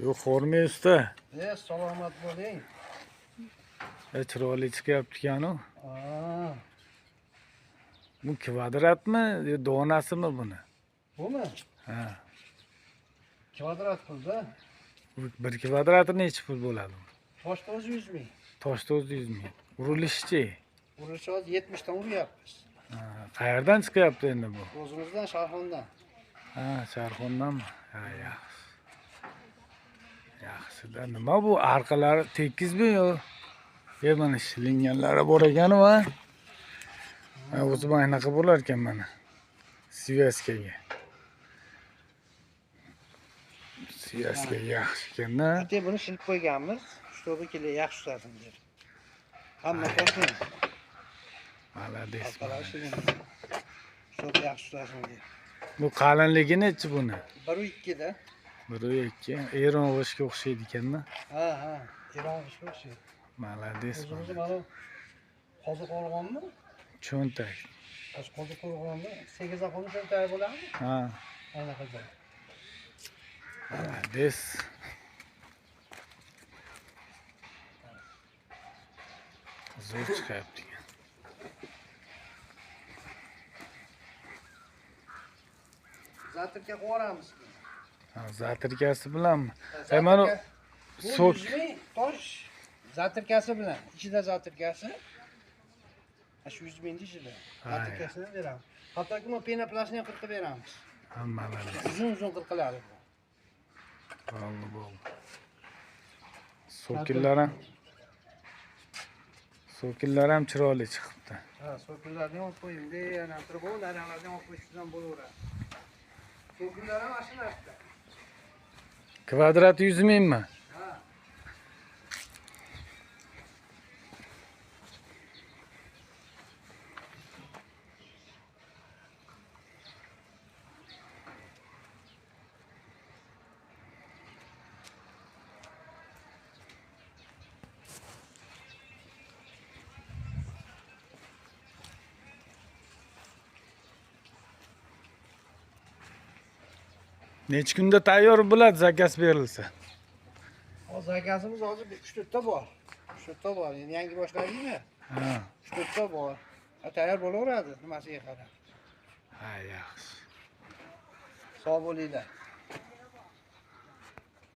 Yo'q, xo'rmay usta. Salomat bo'ling. Chiroyli chiqyapti-kanu. Aa, Bu kvadratmi, donasimi buni? bumi? Ha. Kvadrat pulda. Bu 1 kvadrati necha pul bo'ladi? Toshda o'zi 100 ming. Toshda o'zi 100 ming. Urilishi-chi? Urilishi hozir 70 dan uryapmiz. Ha, qayerdan chiqyapti endi bu? O'zimizdan Sharxondan. Ha, Sharxondanmi? Ha, yaxshi. Yaxshi-da. Nima bu arqalari tekizmi yo? Mana shilinganlari bor ekan-a. Ha, o'zi mana anaqa bo'lar ekan mana. Sivyaskaga. Sivyaska yaxshi ekan-da. Ate buni shilib qo'yganmiz. Shtobi kele yaxshi tutasin deb. Hamma ko'rsin. Malades. Arqalari shilin. Shtobi yaxshi tutasin deb. Bu qalinligi nechi buni? 1.2 da. 1.2. Eron g'ishga o'xshaydi ekan-da. Ha, Eron g'ishga o'xshaydi. Malades. O'zimiz mana qoziq olganmi? Cho'ntak. Qoziq olganmi? 8 aqlni cho'ntagi bo'ladimi? Ha. Anaqa joy. Malades. Zo'r chiqyapti. Zatirga qo'yamiz. Ha, zatirkasi bilanmi? Mana sok tosh zatirkasi bilan, ichida zatirkasi. Shu 100 ming ichida. Zatirkasini beramiz. Hattoki bu penoplastni ham qirqib beramiz. hammalari. Uzun qirqiladi. Bo'ldi. Sokillar ham chiroyli chiqibdi. Ha, sokillarni olib qo'ying. Yana tribunalarni olib qo'yishdan bo'laveradi. Sokillar ham mashinasida. Kvadrat 100 mingmi? Ha. Necha kunda tayyor bo'ladi zakaz berilsa? Hozir zakazimiz hozir 3-4 ta bor. 3-4 ta bor. Endi yangi boshladikmi? Ha. 3-4 ta bor. Tayyor bo'laveradi nimasiga qarab. Ha, yaxshi. Sog' bo'linglar.